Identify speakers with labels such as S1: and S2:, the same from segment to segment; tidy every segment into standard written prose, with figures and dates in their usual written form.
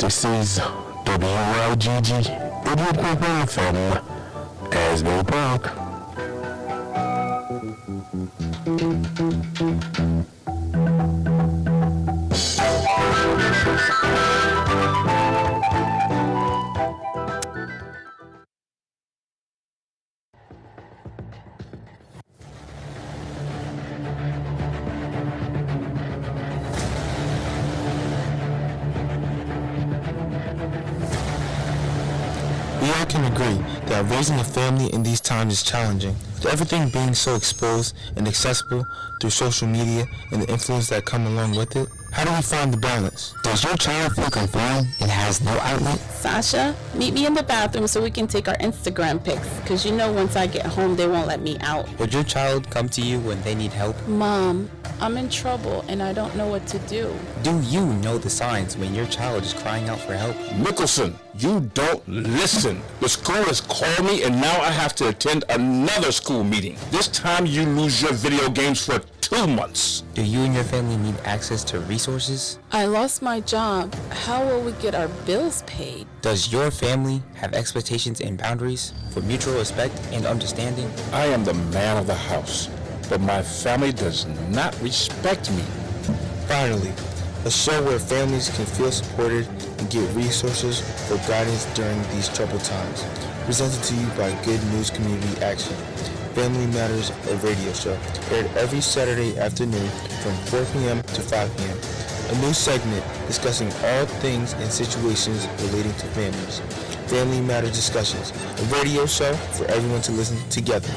S1: This is WLGG 88.1 FM, Asbury Park.
S2: We all can agree that raising a family in these times is challenging, with everything being so exposed and accessible through social media and the influence that come along with it. How do we find the balance?
S3: Does your child feel confined and has no outlet?
S4: Sasha, meet me in the bathroom so we can take our Instagram pics, because you know once I get home they won't let me out.
S5: Would your child come to you when they need help?
S4: Mom, I'm in trouble and I don't know what to do.
S5: Do you know the signs when your child is crying out for help?
S1: Nicholson, you don't listen. The school has called me and now I have to attend another school meeting. This time you lose your video games for 2 months.
S5: Do you and your family need access to resources?
S4: I lost my job. How will we get our bills paid?
S5: Does your family have expectations and boundaries for mutual respect and understanding?
S1: I am the man of the house, but my family does not respect me.
S2: Finally, a show where families can feel supported and get resources for guidance during these troubled times. Presented to you by Good News Community Action. Family Matters, a radio show, aired every Saturday afternoon from 4 p.m. to 5 p.m. A new segment discussing all things and situations relating to families. Family Matters Discussions, a radio show for everyone to listen together.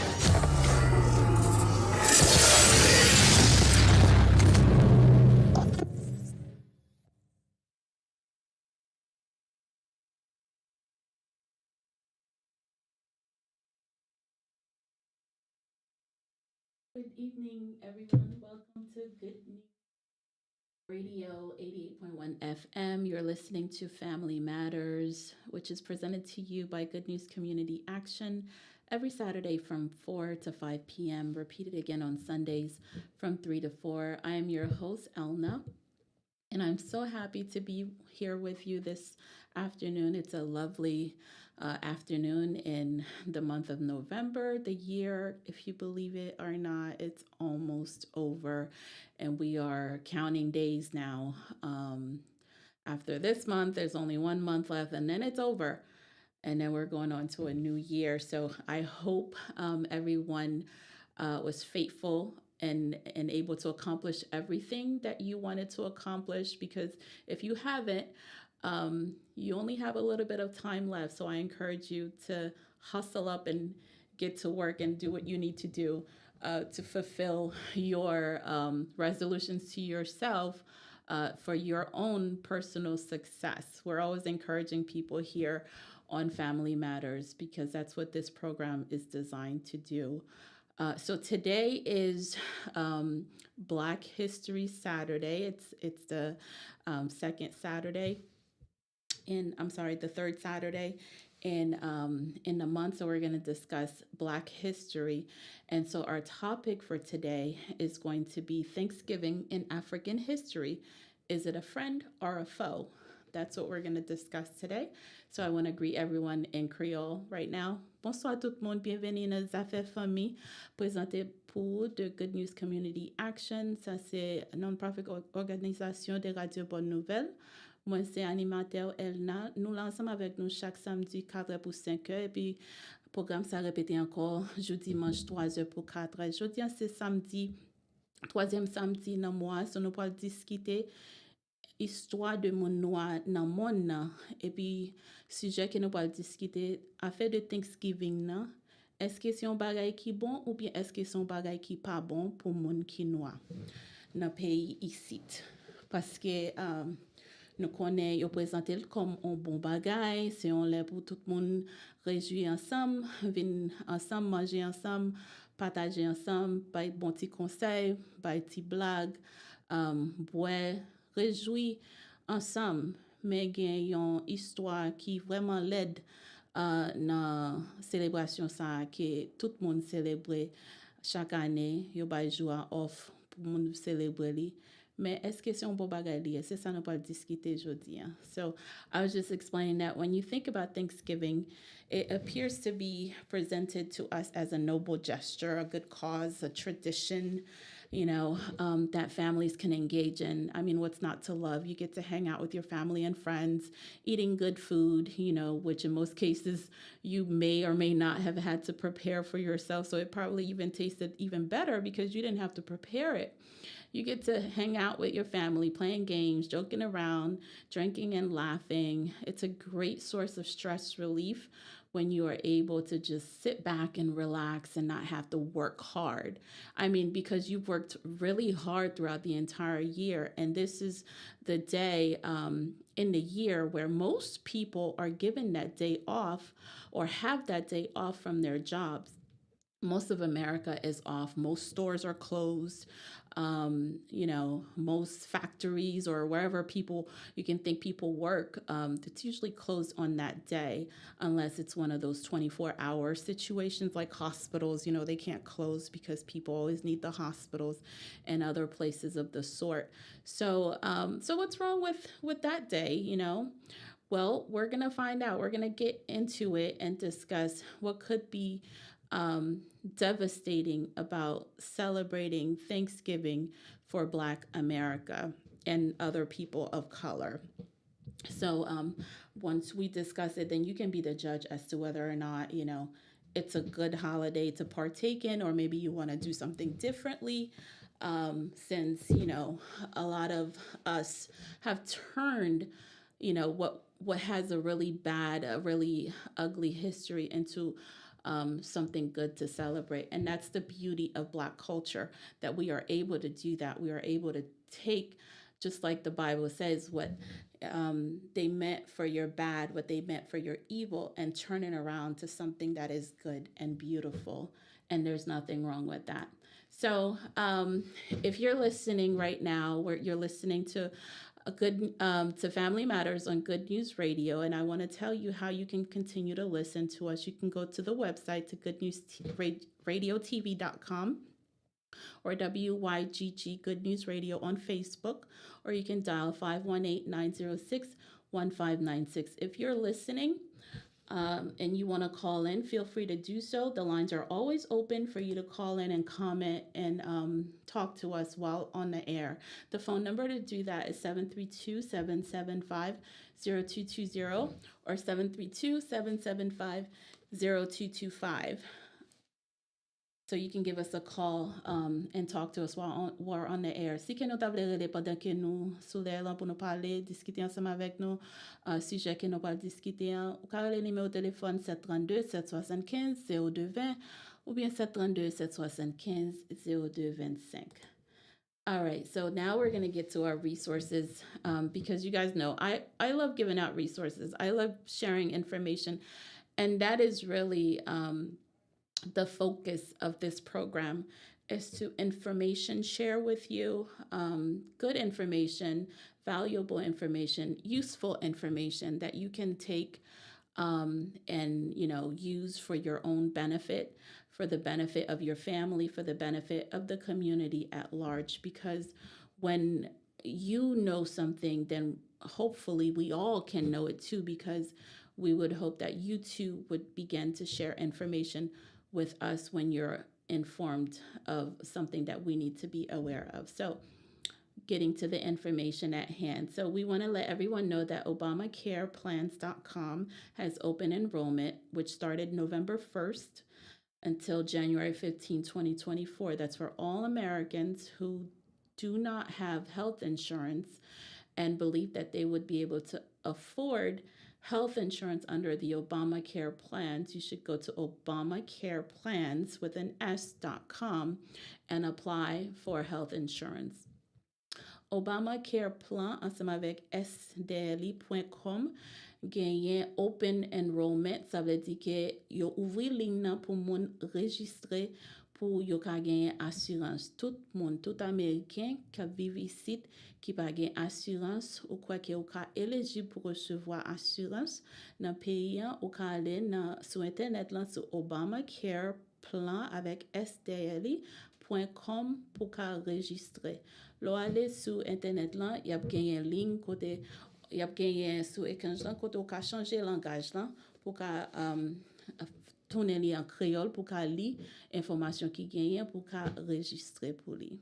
S4: Good evening, everyone. Welcome to Good News Radio 88.1 FM. You're listening to Family Matters, which is presented to you by Good News Community Action every Saturday from 4 to 5 p.m. Repeated again on Sundays from 3 to 4. I am your host, Elna, and I'm so happy to be here with you this afternoon. It's a lovely afternoon in the month of November. The year, if you believe it or not, it's almost over, and we are counting days now. After this month, there's only 1 month left, and then it's over. And then we're going on to a new year. So I hope everyone was faithful and able to accomplish everything that you wanted to accomplish, because if you haven't, you only have a little bit of time left. So I encourage you to hustle up and get to work and do what you need to do to fulfill your resolutions to yourself for your own personal success. We're always encouraging people here on Family Matters because that's what this program is designed to do. So today is Black History Saturday. It's the second Saturday the third Saturday in the month. So we're going to discuss Black history. And so our topic for today is going to be Thanksgiving in African history. Is it a friend or a foe? That's what we're going to discuss today. So I want to greet everyone in Creole right now. Bonsoir tout le monde, bienvenue dans les affaires famille, présenté pour The Good News Community Action. Ça c'est une non-profit organisation de Radio Bonne Nouvelle. Moi c'est animateur Elna. Nous l'ensemble avec nous chaque samedi 4h pour 5h et puis le programme ça répété encore jeudi dimanche 3h pour 4h. Jeudi c'est samedi, troisième samedi dans le mois, so nous pourrons discuter histoire de mon noir dans le monde. Et puis, sujet que nous allons discuter, affaire de Thanksgiving, est-ce que c'est un bagage qui est bon ou bien est-ce que c'est un bagage qui n'est pas bon pour le monde qui est noir dans le pays ici? Parce que nous connaissons, présenté comme un bon bagage, c'est un lait pour tout le monde réjouir ensemble, venir ensemble, manger ensemble, partager ensemble, pas de bons petits conseils, pas de petites blagues, boire, réjouir ensemble, mais il y a une histoire qui vraiment l'aide dans la célébration ça que tout le monde célèbre chaque année. Il y a des jours off pour nous célébrer. Mais est-ce que c'est un bon bagay liye? C'est ça nous pas discuter jodi. So I was just explaining that when you think about Thanksgiving, it appears to be presented to us as a noble gesture, a good cause, a tradition, that families can engage in. I mean, what's not to love? You get to hang out with your family and friends, eating good food, which in most cases you may or may not have had to prepare for yourself. So it probably even tasted even better because you didn't have to prepare it. You get to hang out with your family, playing games, joking around, drinking and laughing. It's a great source of stress relief when you are able to just sit back and relax and not have to work hard. I mean, because you've worked really hard throughout the entire year, and this is the day in the year where most people are given that day off or have that day off from their jobs. Most of America is off. Most stores are closed. Most factories or wherever you can think people work, it's usually closed on that day, unless it's one of those 24-hour situations like hospitals. They can't close because people always need the hospitals and other places of the sort. So what's wrong with that day? Well, we're going to find out. We're going to get into it and discuss what could be devastating about celebrating Thanksgiving for Black America and other people of color. So once we discuss it, then you can be the judge as to whether or not, it's a good holiday to partake in, or maybe you want to do something differently. Since, a lot of us have turned, what has a really bad, a really ugly history into something good to celebrate. And that's the beauty of Black culture, that we are able to do that. We are able to take, just like the Bible says, what they meant for your bad, what they meant for your evil, and turn it around to something that is good and beautiful. And there's nothing wrong with that. So if you're listening right now, where you're listening to to Family Matters on Good News Radio, and I want to tell you how you can continue to listen to us. You can go to the website, to goodnewsradiotv.com, or WYGG Good News Radio on Facebook, or you can dial 518-906-1596. If you're listening and you want to call in, feel free to do so. The lines are always open for you to call in and comment and talk to us while on the air. The phone number to do that is 732-775-0220 or 732-775-0225. So you can give us a call and talk to us while we're on the air. Si que nous t'avons pendant que nous sommes là pour nous parler, discuter ensemble avec nous, sujet que nous allons discuter, ou car le numéro de téléphone 732-775-0220 ou bien 732-775-0225. All right, so now we're going to get to our resources because you guys know I love giving out resources. I love sharing information, and that is really the focus of this program, is to information share with you, good information, valuable information, useful information that you can take and use for your own benefit, for the benefit of your family, for the benefit of the community at large. Because when you know something, then hopefully we all can know it too, because we would hope that you too would begin to share information with us when you're informed of something that we need to be aware of. So getting to the information at hand. So we want to let everyone know that ObamaCarePlans.com has open enrollment, which started November 1st until January 15, 2024. That's for all Americans who do not have health insurance and believe that they would be able to afford health insurance under the Obamacare plans. You should go to ObamaCarePlans with an S.com and apply for health insurance. Obamacare Plan ensemble avec sdli.com gagne open enrollment. Ça veut dire que yo ouvri ligne nan pour moun registre pour yo ka gagner assurance. Tout moun, tout américain qui vive ici qui pa gen assurance ou quoi que ou ka éligible pour recevoir assurance dans pays ou ka aller sur internet là sur Obamacare Plan avec sdli.com pour ka registrer. Lo ale sou internet lan, y ap genyen ligne kote, y ap genyen sou ekranj lan kote ou ka chanje langaj lan pou ka tourner li en créole pour ka li information ki genyen pour ka registre pour li.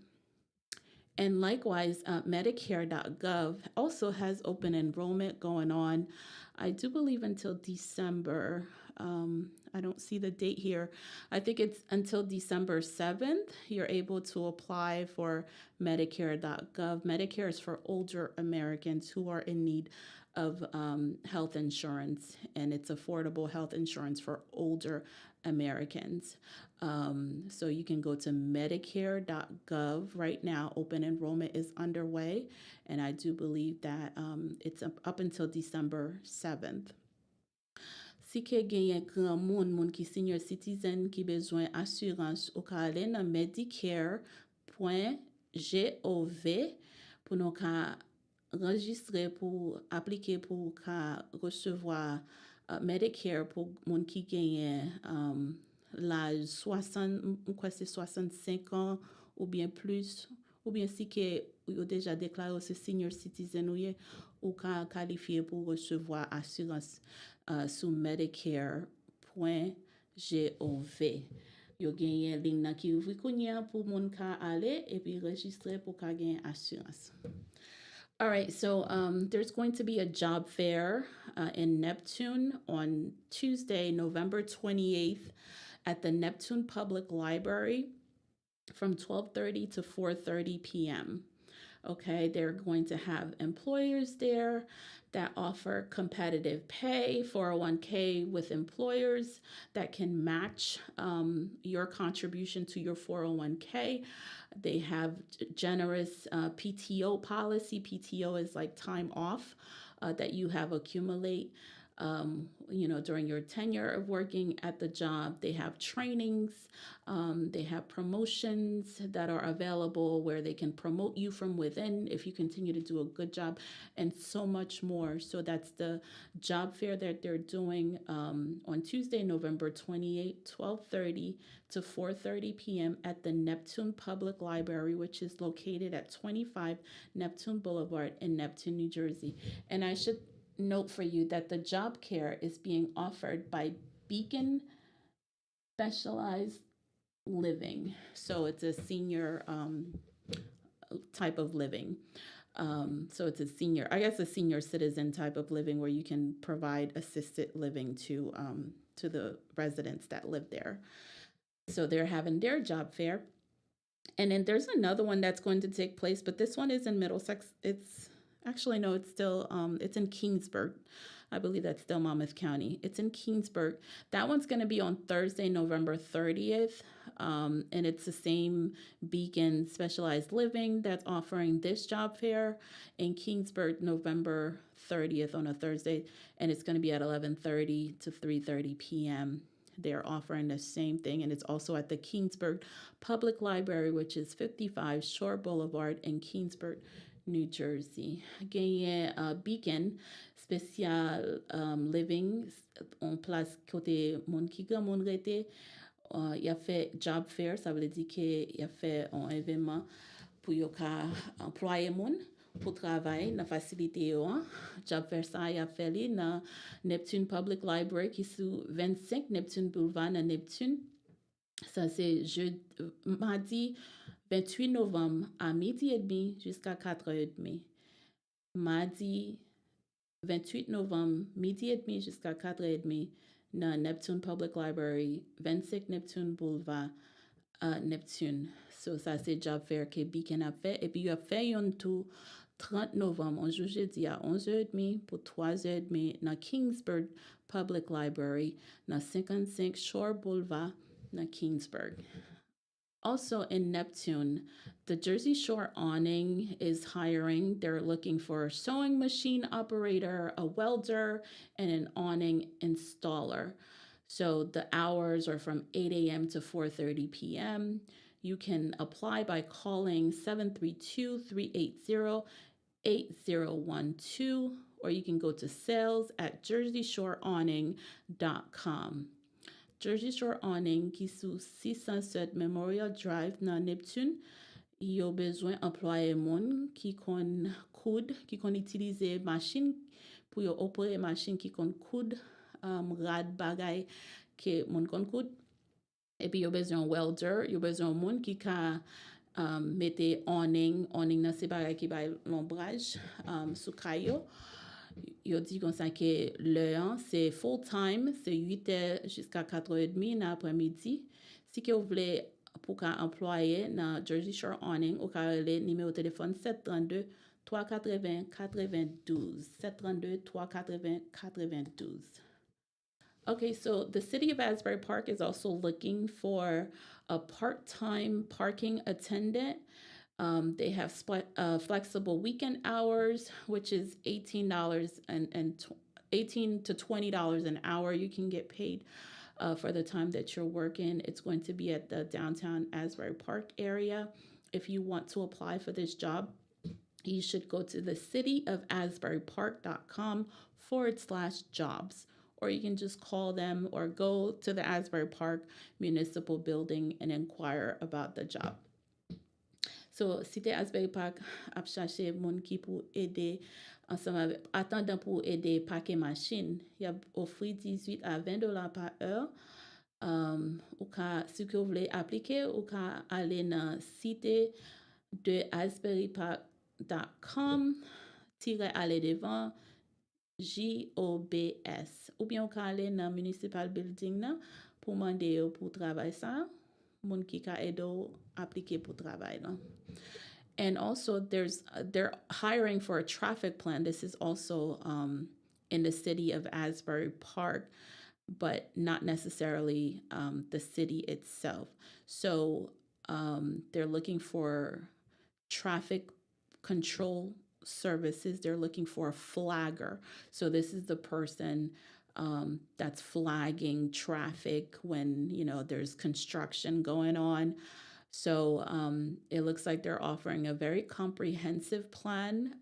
S4: And likewise, Medicare.gov also has open enrollment going on. I do believe until December. I don't see the date here. I think it's until December 7th. You're able to apply for Medicare.gov. Medicare is for older Americans who are in need of health insurance, and it's affordable health insurance for older Americans. So you can go to Medicare.gov right now. Open enrollment is underway, and I do believe that it's up until December 7th. Si ke genyen gran moun ki senior citizen ki bezwen assurance, ou ka ale nan medicare.gov pou nou ka enregistre pour apliquer pour ka recevoir Medicare pour moun ki genyen l'âge 60, quoi c'est 65 ans ou bien plus, ou bien si que vous déjà déclaré ce senior citizen ou ka qualifié pour recevoir assurance sous medicare.gov. Yo genyen ligne nan ki ouvri kounya pour moun ka ale et puis registre pour ka genyen assurance. All right, so there's going to be a job fair in Neptune on Tuesday, November 28th at the Neptune Public Library from 12:30 to 4:30 p.m. Okay, they're going to have employers there that offer competitive pay, 401k with employers that can match your contribution to your 401k. They have generous PTO policy. PTO is like time off that you have accumulate during your tenure of working at the job. They have trainings, they have promotions that are available where they can promote you from within if you continue to do a good job, and so much more. So that's the job fair that they're doing on Tuesday, November 28th, 12:30 to 4:30 p.m. at the Neptune Public Library, which is located at 25 Neptune Boulevard in Neptune, New Jersey. And I should note for you that the job care is being offered by Beacon Specialized Living. So it's a senior type of living. So it's a senior citizen type of living where you can provide assisted living to the residents that live there. So they're having their job fair. And then there's another one that's going to take place, but this one is in Middlesex. It's still, it's in Kingsburg. I believe that's still Monmouth County. It's in Kingsburg. That one's going to be on Thursday, November 30th. And it's the same Beacon Specialized Living that's offering this job fair in Kingsburg, November 30th on a Thursday. And it's going to be at 11:30 to 3:30 p.m. They're offering the same thing, and it's also at the Kingsburg Public Library, which is 55 Shore Boulevard in Kingsburg, New Jersey. Genyen Beacon Special Living on place kote moun ki gran moun rete. Y a fait job fair, ça veut dire que y a fait un événement pour yo ka employer moun pour travailler dans facilité yo. Job fair ça y a fait li dans Neptune Public Library qui sous 25 Neptune Boulevard dans Neptune. Ça c'est mardi 28 novembre à 12h30 jusqu'à 4h30. Mardi 28 novembre, 12h30 jusqu'à 4h30 dans Neptune Public Library, 25 Neptune Boulevard, Neptune. So ça c'est job fair que Beacon a fait. Et puis il a fait un tout 30 novembre, on jeudi à 11h30 pour 3h30 dans Kingsburg Public Library, dans 55 Shore Boulevard, dans Kingsburg. Also in Neptune, the Jersey Shore Awning is hiring. They're looking for a sewing machine operator, a welder, and an awning installer. So the hours are from 8 a.m. to 4:30 p.m. You can apply by calling 732-380-8012, or you can go to sales@jerseyshoreawning.com. Jersey Shore Awning qui sous 607 Memorial Drive dans Neptune. Yo besoin employé moun qui kon coud, qui kon utiliser machine pour yo opérer machine qui kon coud, rad bagay que moun kon coud. Et puis yo besoin welder, yo besoin moun qui ka mette awning nan se bagay qui bay l'ombrage sous kayo. Yo dit comme ça que l'heure c'est full time, c'est 8h jusqu'à 4h30 dans l'après-midi. Si que vous voulez pour qu'un employé dans Jersey Shore Awning, ou ka le numéro de téléphone 732 380 92 732 380 92. Okay, so the city of Asbury Park is also looking for a part-time parking attendant. They have flexible weekend hours, which is $18 and $18 to $20 an hour. You can get paid for the time that you're working. It's going to be at the downtown Asbury Park area. If you want to apply for this job, you should go to the cityofasburypark.com/jobs, or you can just call them or go to the Asbury Park Municipal Building and inquire about the job. So, Cité Asbury Park ap chache moun ki pou ede ensemble attendant pour aider paquet machine. Y a offri 18 à $20 par heure. Ou ka, si vous voulez appliquer, ou ka aller dans site de asburypark.com aller devant JOBS. Ou bien ou ka aller dans municipal building nan pour demander pour travail ça. Moun ki ka edo appliquer pour travail nan. And also, they're hiring for a traffic plan. This is also in the city of Asbury Park, but not necessarily the city itself. So they're looking for traffic control services. They're looking for a flagger. So this is the person that's flagging traffic when, there's construction going on. So it looks like they're offering a very comprehensive plan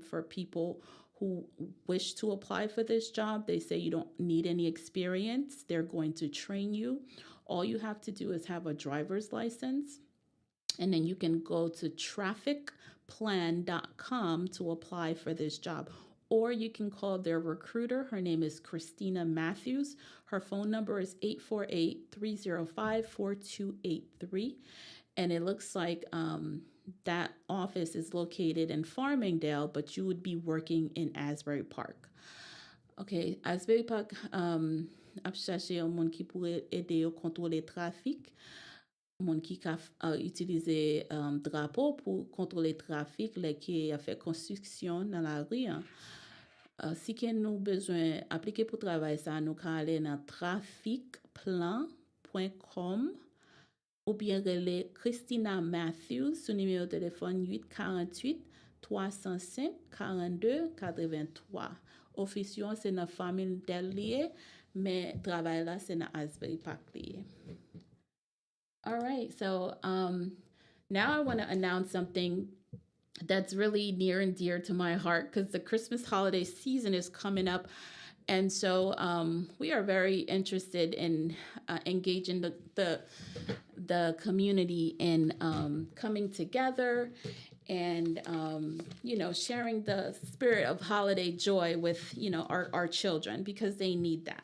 S4: for people who wish to apply for this job. They say you don't need any experience. They're going to train you. All you have to do is have a driver's license. And then you can go to trafficplan.com to apply for this job. Or you can call their recruiter. Her name is Christina Matthews. Her phone number is 848-305-4283. And it looks like that office is located in Farmingdale, but you would be working in Asbury Park. Okay, Asbury Park, ap chache yon moun ki pou ede yo kontrole trafik. Moun ki ka utilize drapeau pour kontrole trafik le ki a fait construction dans la rue. Si que nous besoin appliquer pour travail ça, nous ka aller dans trafficplan.com ou bien relais Christina Matthews sur numéro de téléphone 848 305 42 83. Officion c'est dans famille d'Elier, mais travail là c'est dans Asbury Park lié. All right, so now I want to announce something that's really near and dear to my heart because the Christmas holiday season is coming up. And so we are very interested in engaging the community in coming together and, sharing the spirit of holiday joy with, our children because they need that.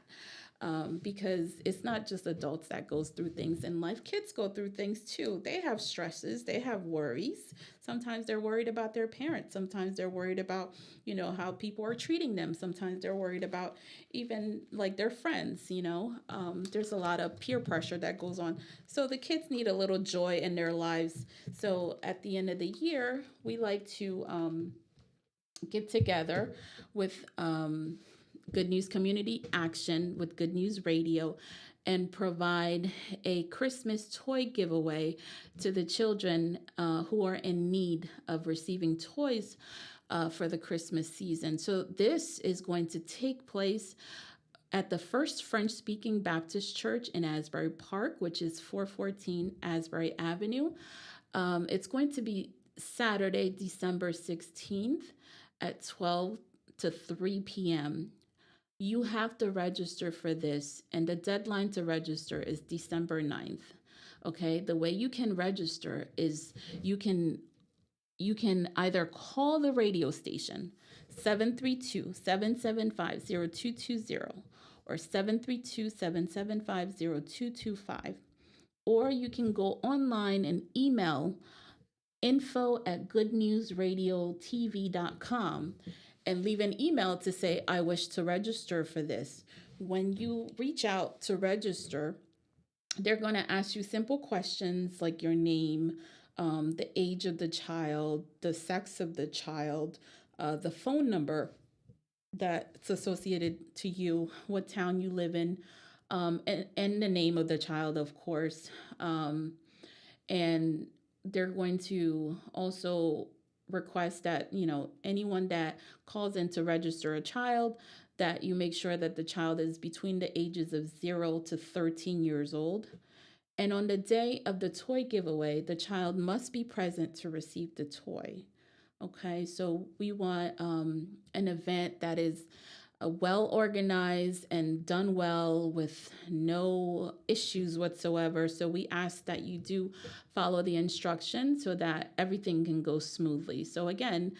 S4: Because it's not just adults that goes through things in life. Kids go through things too. They have stresses. They have worries. Sometimes they're worried about their parents. Sometimes they're worried about, how people are treating them. Sometimes they're worried about even like their friends, There's a lot of peer pressure that goes on. So the kids need a little joy in their lives. So at the end of the year, we like to get together with Good News Community Action with Good News Radio and provide a Christmas toy giveaway to the children who are in need of receiving toys for the Christmas season. So this is going to take place at the First French-Speaking Baptist Church in Asbury Park, which is 414 Asbury Avenue. It's going to be Saturday, December 16th at 12 to 3 p.m. You have to register for this, and the deadline to register is December 9th. Okay, the way you can register is you can either call the radio station 732-775-0220 or 732-775-0225, or you can go online and email info@goodnewsradiotv.com and leave an email to say, I wish to register for this. When you reach out to register, they're going to ask you simple questions like your name, the age of the child, the sex of the child, the phone number that's associated to you, what town you live in, and the name of the child, of course. And they're going to also request that, anyone that calls in to register a child, that you make sure that the child is between the ages of 0 to 13 years old. And on the day of the toy giveaway, the child must be present to receive the toy. Okay, so we want an event that is well organized and done well with no issues whatsoever. So we ask that you do follow the instructions so that everything can go smoothly. So again,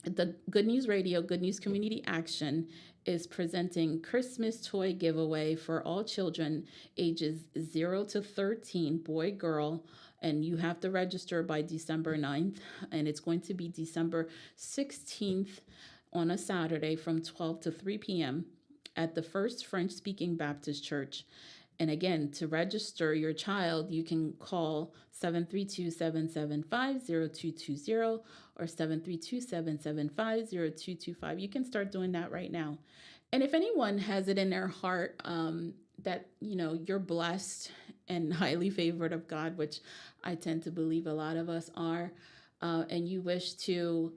S4: the Good News Radio, Good News Community Action is presenting Christmas toy giveaway for all children ages 0 to 13, boy, girl, and you have to register by December 9th, and it's going to be December 16th on a Saturday from 12 to 3 p.m. at the First French-Speaking Baptist Church. And again, to register your child, you can call 732-775-0220 or 732-775-0225. You can start doing that right now. And if anyone has it in their heart that, you're blessed and highly favored of God, which I tend to believe a lot of us are, and you wish to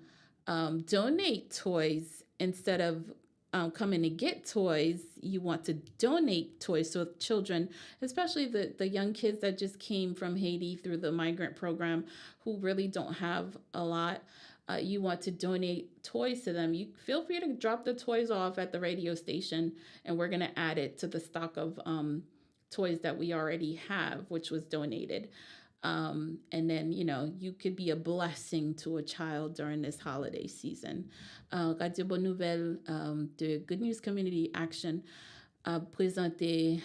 S4: donate toys instead of coming to get toys, you want to donate toys. So children, especially the young kids that just came from Haiti through the migrant program who really don't have a lot, you want to donate toys to them. You feel free to drop the toys off at the radio station, and we're going to add it to the stock of toys that we already have, which was donated. And then, you could be a blessing to a child during this holiday season. Radio Bonne Nouvelle de Good News Community Action a présenté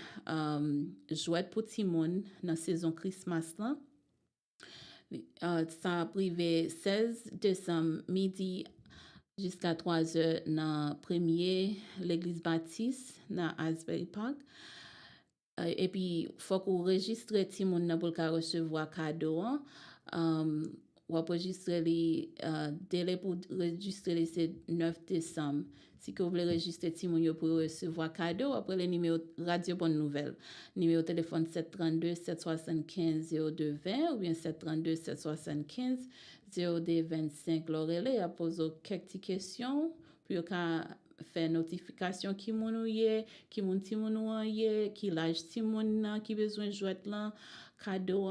S4: Jouet pour Timon dans saison Christmas là. Ça privé 16 décembre midi jusqu'à 3 heures dans premier l'église baptiste dans Asbury Park. Et puis, faut qu'on registre ti moun nan pour ka recevoir cadeau. Ou enregistrer les délai pour enregistrer c'est 9 décembre. Si vous voulez enregistrer ti moun yo pour recevoir cadeau, après le numéro Radio Bonne Nouvelle. Numéro téléphone 732 775 0220 ou bien 732 775 0225. L'orelé a posé quelques questions pour ka faire notification qui moun ou ye, qui moun ti moun ou ye, qui l'âge ti moun nan, qui besoin jouet lan, cadeau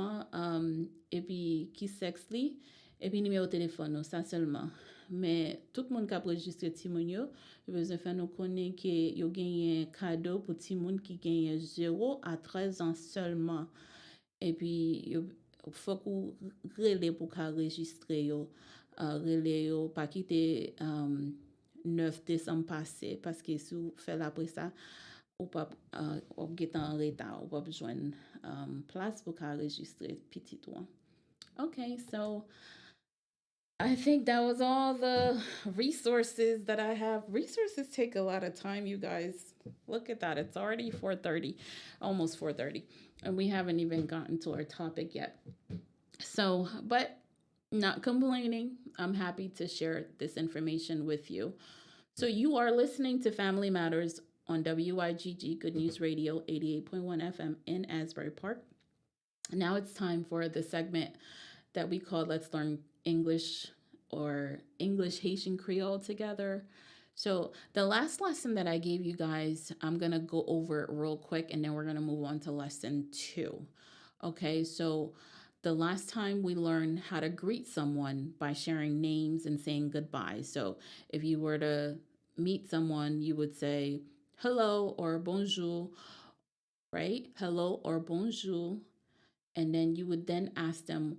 S4: et puis qui sexe li, et puis numéro téléphone, ça seulement. Mais tout le monde qui a enregistré ti moun yo, besoin faire nous connaître que yo gagne cadeau pour ti moun qui gagne 0 à 13 ans seulement. Et puis yo faut qu'on relé pour ka enregistrer yo, relé yo pas quitter 9 décembre passé parce que si vous faites après ça ou pas ou get en retard ou pas besoin place pour enregistrer petit one. Okay, so I think that was all the resources that I have. Resources take a lot of time, you guys. Look at that. It's already 4:30, almost 4:30, and we haven't even gotten to our topic yet. So, but not complaining. I'm happy to share this information with you. So you are listening to Family Matters on WYGG Good News Radio 88.1 FM in Asbury Park. Now it's time for the segment that we call Let's Learn English or English Haitian Creole together. So the last lesson that I gave you guys, I'm going to go over it real quick and then we're going to move on to lesson 2. Okay, so the last time we learned how to greet someone by sharing names and saying goodbye. So if you were to meet someone, you would say hello or bonjour, right? Hello or bonjour. And then you would then ask them,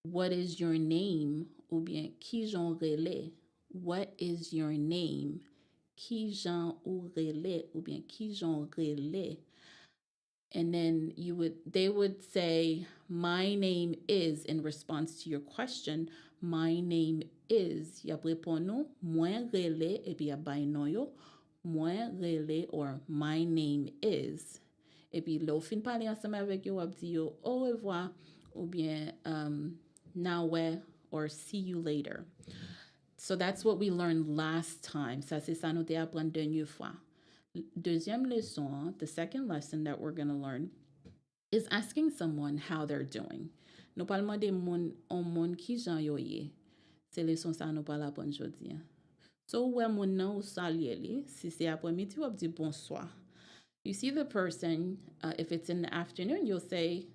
S4: what is your name? Ou bien, qui j'en relais? What is your name? Qui j'en relais? Ou bien, qui j'en relais? And then they would say, my name is, in response to your question, my name is. Ya répond nou, mwen relais, et puis ya bay non yo, mwen relais, or my name is. Et puis, lo fin pale ansama avec yo, wap di yo, au revoir, ou bien, nawe, or see you later. So that's what we learned last time. Ça, c'est ça nous te apprendre dernière fois. Deuxième leçon, the second lesson that we're going to learn is asking someone how they're doing. Nous parlons de moun ki jan yo ye. C'est leçon ça nous parle apprendre aujourd'hui. So when moun nan ou salye li, si c'est après-midi, wap di bonsoir. You see the person, if it's in the afternoon, you'll say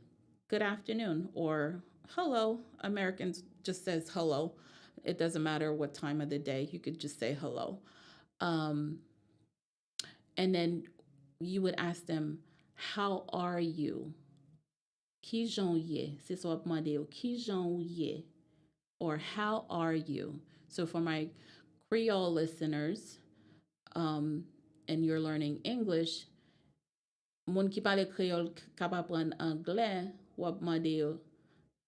S4: good afternoon or hello. Americans just says hello. It doesn't matter what time of the day. You could just say hello. And then you would ask them, how are you? Ki jan ye? C'est ça wap mande yo. Ki jan ye? Or how are you? So for my Creole listeners, and you're learning English, moun ki pale Creole kapap pran anglais, wap mande yo,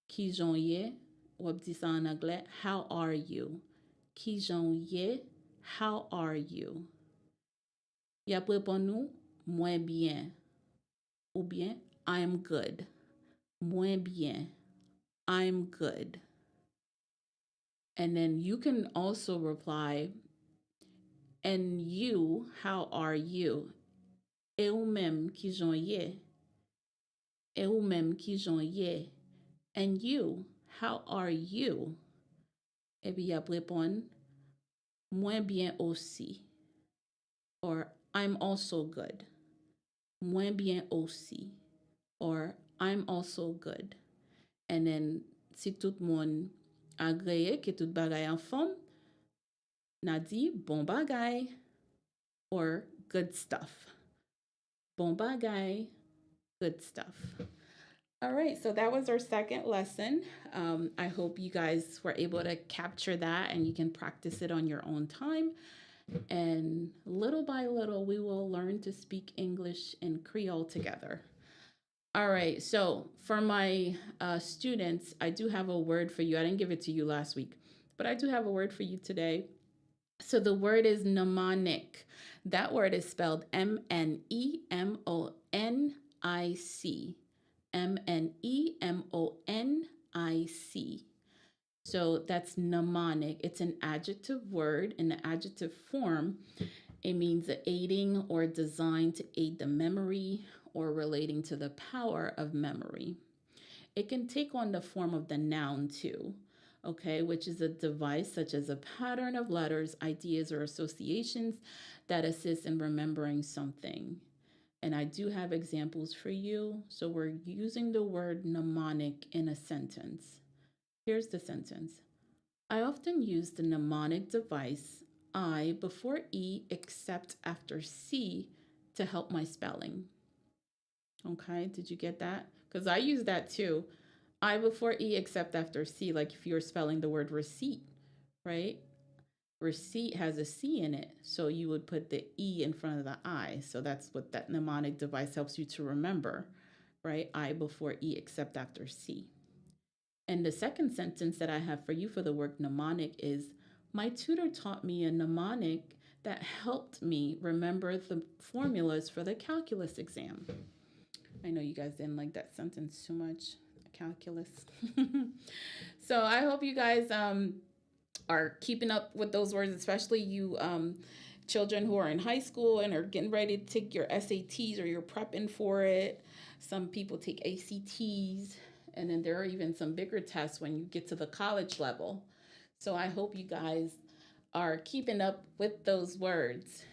S4: ki jan ye? Wap di sa en anglais, how are you? Ki jan ye? How are you? Ya prepon nou, mwen bien. Ou bien, I'm good. Mwen bien. I'm good. And then you can also reply, and you, how are you? E ou mem ki jan ye? E ou mem ki jan ye? And you, how are you? E pi ya prepon, mwen bien aussi. Or, I'm also good. Mwen bien aussi. Or, I'm also good. And then, si tout moun agreye ke tout bagay en forme, na di bon bagay or good stuff. Bon bagay, good stuff. All right, so that was our second lesson. I hope you guys were able to capture that and you can practice it on your own time. And little by little, we will learn to speak English and Creole together. All right, so for my students, I do have a word for you. I didn't give it to you last week, but I do have a word for you today. So the word is mnemonic. That word is spelled Mnemonic. Mnemonic. So that's mnemonic. It's an adjective word. In the adjective form, it means aiding or designed to aid the memory or relating to the power of memory. It can take on the form of the noun too, okay, which is a device such as a pattern of letters, ideas, or associations that assist in remembering something. And I do have examples for you. So we're using the word mnemonic in a sentence. Here's the sentence. I often use the mnemonic device I before E except after C to help my spelling. Okay, did you get that? Because I use that too. I before E except after C, like if you're spelling the word receipt, right? Receipt has a C in it, so you would put the E in front of the I. So that's what that mnemonic device helps you to remember, right? I before E except after C. And the second sentence that I have for you for the word mnemonic is, my tutor taught me a mnemonic that helped me remember the formulas for the calculus exam. I know you guys didn't like that sentence too much, calculus. So I hope you guys are keeping up with those words, especially you children who are in high school and are getting ready to take your SATs or you're prepping for it. Some people take ACTs. And then there are even some bigger tests when you get to the college level. So I hope you guys are keeping up with those words.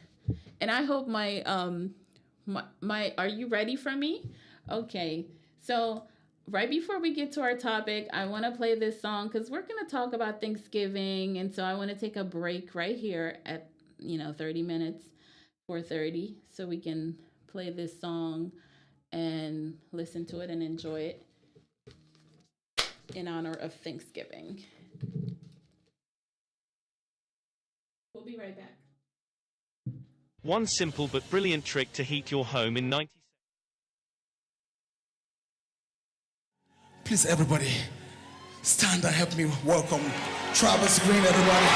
S4: And I hope my are you ready for me? Okay. So right before we get to our topic, I want to play this song because we're going to talk about Thanksgiving. And so I want to take a break right here at, 30 minutes, 4:30, so we can play this song and listen to it and enjoy it in honor of Thanksgiving. We'll be right back.
S6: One simple but brilliant trick to heat your home in 90 seconds.
S7: Please, everybody, stand and help me welcome Travis Green, everybody.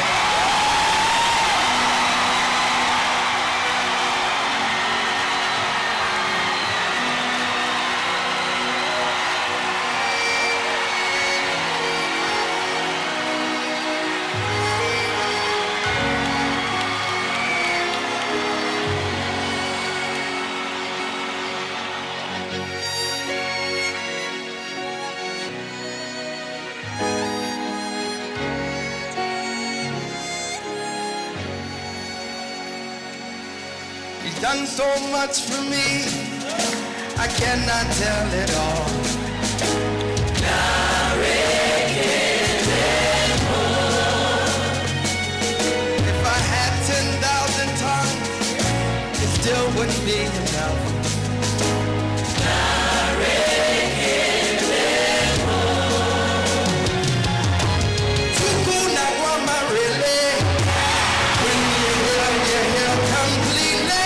S8: He's done so much for me, I cannot tell it all. If I had 10,000 tongues, it still wouldn't be enough. Tuku na wama really, when you hear completely.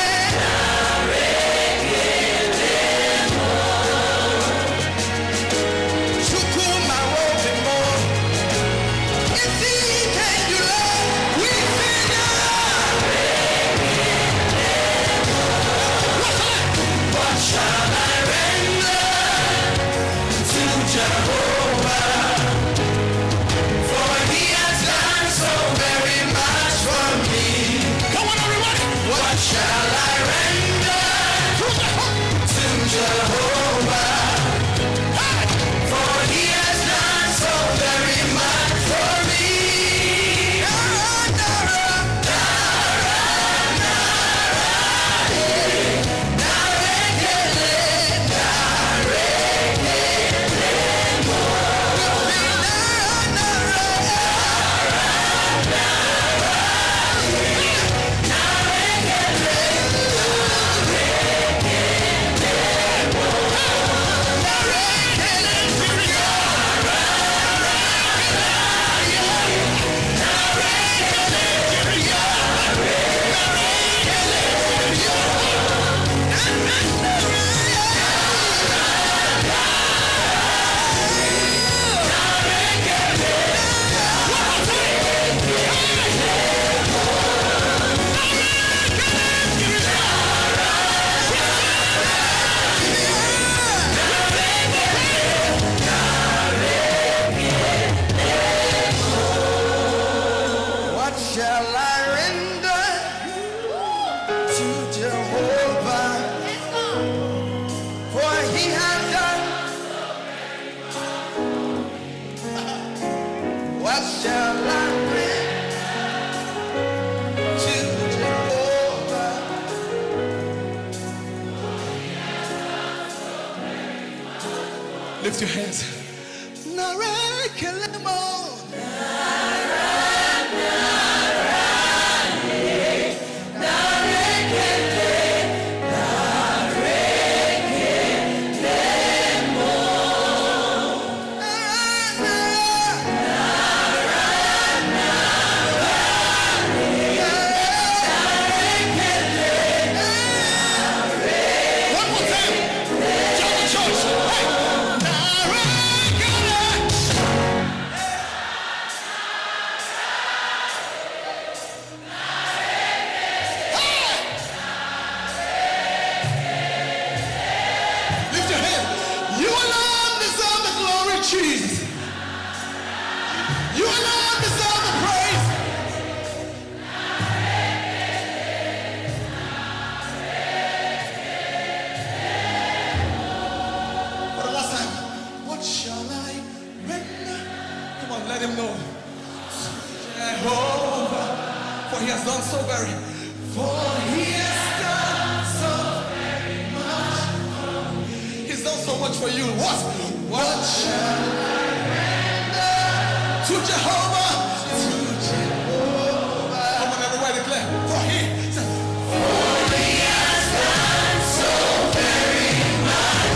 S7: Lift your hands. Let him know. Jehovah, for he has done so very, for he has done so very much. He's done so much for you. What shall I render to Jehovah? To Jehovah. Come on, everybody declare. For he has done so very much.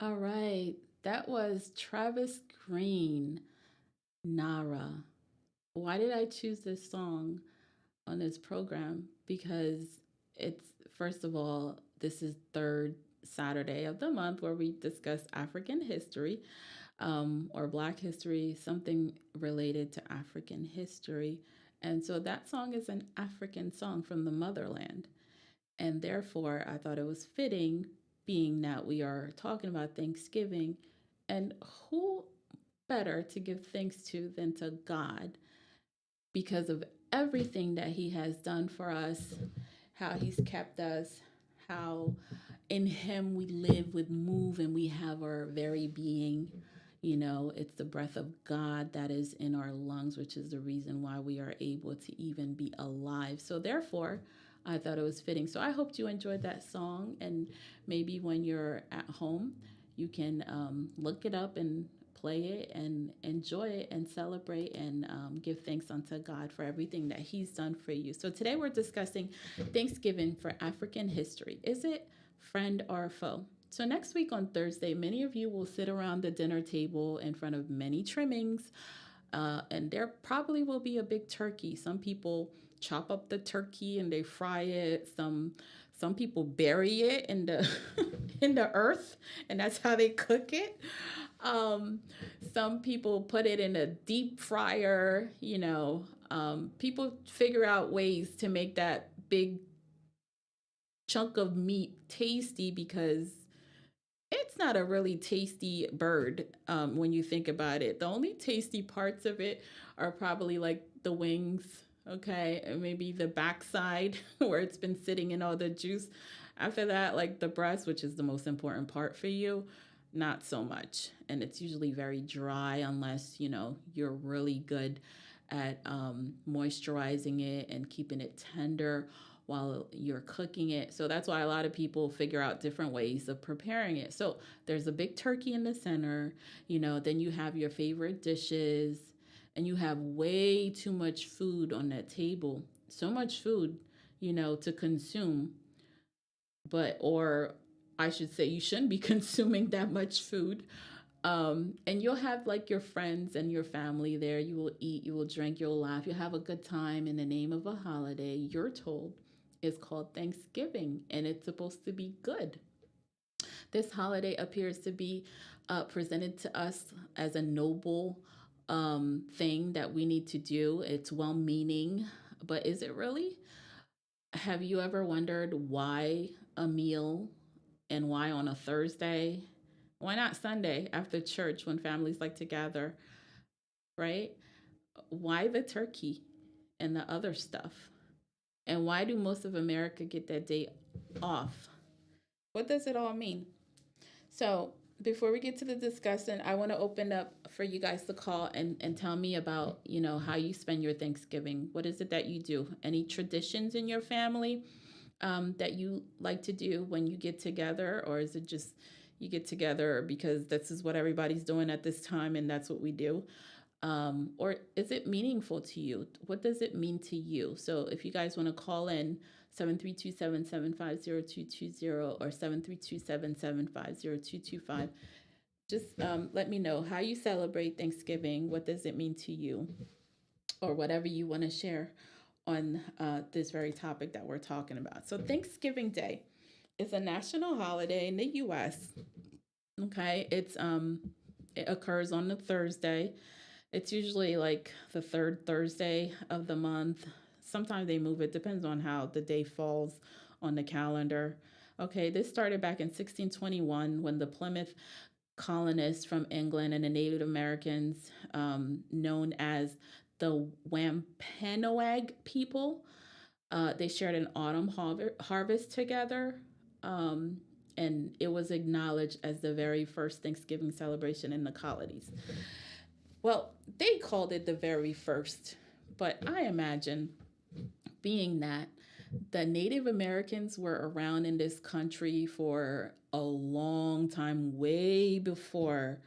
S4: All right. That was Travis Green, Nara. Why did I choose this song on this program? Because it's, first of all, this is third Saturday of the month where we discuss African history, or Black history, something related to African history. And so that song is an African song from the motherland. And therefore, I thought it was fitting, being that we are talking about Thanksgiving. And who better to give thanks to than to God, because of everything that He has done for us, how He's kept us, how in Him we live, we move, and we have our very being. It's the breath of God that is in our lungs, which is the reason why we are able to even be alive. So therefore, I thought it was fitting. So I hope you enjoyed that song. And maybe when you're at home, you can look it up and play it and enjoy it and celebrate and give thanks unto God for everything that He's done for you. So today we're discussing Thanksgiving for African history. Is it friend or foe? So next week on Thursday, many of you will sit around the dinner table in front of many trimmings, and there probably will be a big turkey. Some people chop up the turkey and they fry it. Some people bury it in the in the earth, and that's how they cook it. Some people put it in a deep fryer. People figure out ways to make that big chunk of meat tasty, because it's not a really tasty bird when you think about it. The only tasty parts of it are probably like the wings, okay, and maybe the backside where it's been sitting in all the juice. After that, like the breast, which is the most important part for you, not so much. And it's usually very dry unless, you're really good at moisturizing it and keeping it tender while you're cooking it. So that's why a lot of people figure out different ways of preparing it. So there's a big turkey in the center, then you have your favorite dishes, and you have way too much food on that table. So much food, to consume. Or I should say, you shouldn't be consuming that much food. And you'll have like your friends and your family there. You will eat, you will drink, you'll laugh, you'll have a good time in the name of a holiday you're told is called Thanksgiving, and it's supposed to be good. This holiday appears to be presented to us as a noble thing that we need to do. It's well-meaning, but is it really? Have you ever wondered why a meal, and why on a Thursday? Why not Sunday after church when families like to gather, right? Why the turkey and the other stuff? And why do most of America get that day off? What does it all mean? So before we get to the discussion, I want to open up for you guys to call and tell me about, how you spend your Thanksgiving. What is it that you do? Any traditions in your family that you like to do when you get together? Or is it just you get together because this is what everybody's doing at this time and that's what we do? Or is it meaningful to you? What does it mean to you? So if you guys want to call in, 732-775-0220 or 732-775-0225, just let me know how you celebrate Thanksgiving. What does it mean to you? Or whatever you want to share on this very topic that we're talking about. So Thanksgiving Day is a national holiday in the U.S. Okay, it occurs on a Thursday. It's usually like the third Thursday of the month. Sometimes they move it, depends on how the day falls on the calendar. Okay, this started back in 1621 when the Plymouth colonists from England and the Native Americans, known as the Wampanoag people, they shared an autumn harvest together. And it was acknowledged as the very first Thanksgiving celebration in the colonies. Well, they called it the very first, but I imagine, being that the Native Americans were around in this country for a long time, way before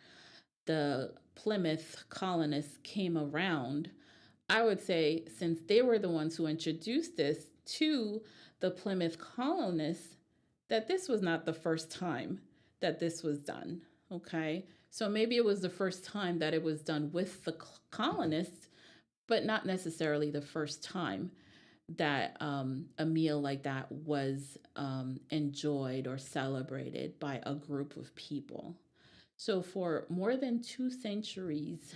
S4: the Plymouth colonists came around, I would say, since they were the ones who introduced this to the Plymouth colonists, that this was not the first time that this was done. Okay. So maybe it was the first time that it was done with the colonists, but not necessarily the first time that a meal like that was enjoyed or celebrated by a group of people. So, for more than 2 centuries,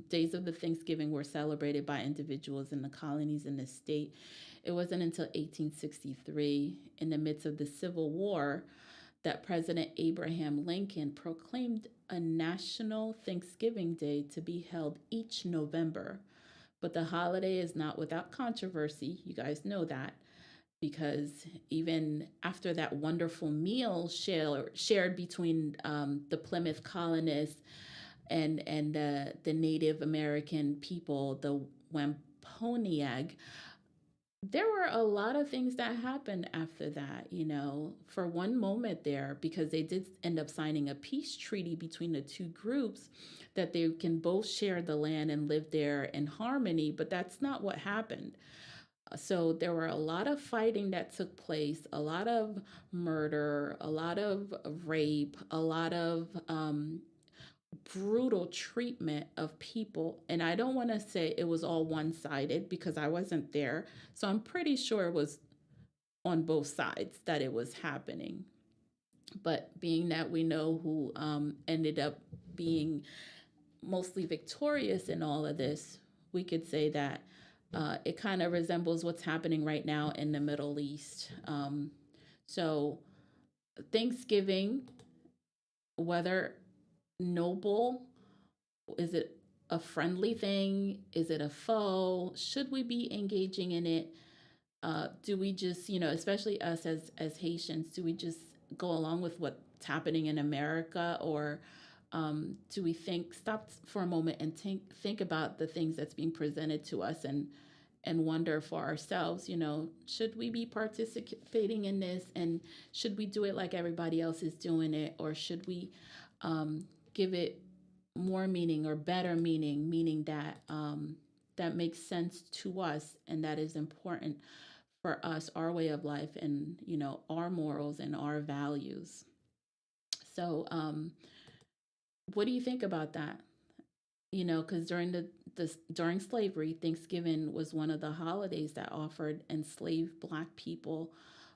S4: days of the Thanksgiving were celebrated by individuals in the colonies in the state. It wasn't until 1863, in the midst of the Civil War, that President Abraham Lincoln proclaimed a national Thanksgiving Day to be held each November. But the holiday is not without controversy. You guys know that, because even after that wonderful meal shared between the Plymouth colonists and the Native American people, the Wampanoag, there were a lot of things that happened after that, for one moment there, because they did end up signing a peace treaty between the two groups that they can both share the land and live there in harmony, but that's not what happened. So there were a lot of fighting that took place, a lot of murder, a lot of rape, a lot of brutal treatment of people. And I don't want to say it was all one-sided because I wasn't there. So I'm pretty sure it was on both sides that it was happening. But being that we know who ended up being mostly victorious in all of this, we could say that it kind of resembles what's happening right now in the Middle East. So Thanksgiving, whether noble, is it a friendly thing? Is it a foe? Should we be engaging in it? Do we just, especially us as Haitians, do we just go along with what's happening in America, or do we stop for a moment and think about the things that's being presented to us and wonder for ourselves, should we be participating in this, and should we do it like everybody else is doing it, or should we give it more meaning or better meaning that that makes sense to us and that is important for us, our way of life, and our morals and our values. So what do you think about that? Because during slavery, Thanksgiving was one of the holidays that offered enslaved Black people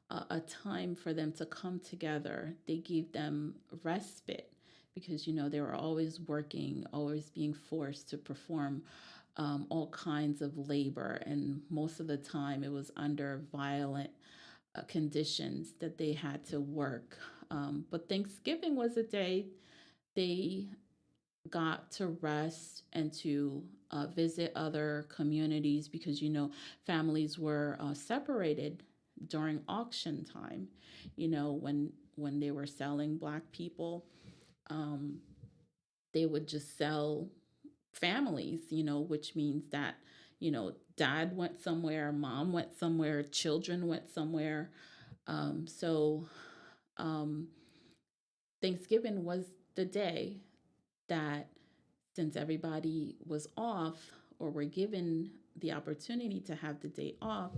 S4: a time for them to come together. They gave them respite because, they were always working, always being forced to perform all kinds of labor. And most of the time it was under violent conditions that they had to work. But Thanksgiving was a day they got to rest and to visit other communities because, families were separated during auction time, when they were selling Black people. They would just sell families, which means that, dad went somewhere, mom went somewhere, children went somewhere. So Thanksgiving was the day that, since everybody was off or were given the opportunity to have the day off,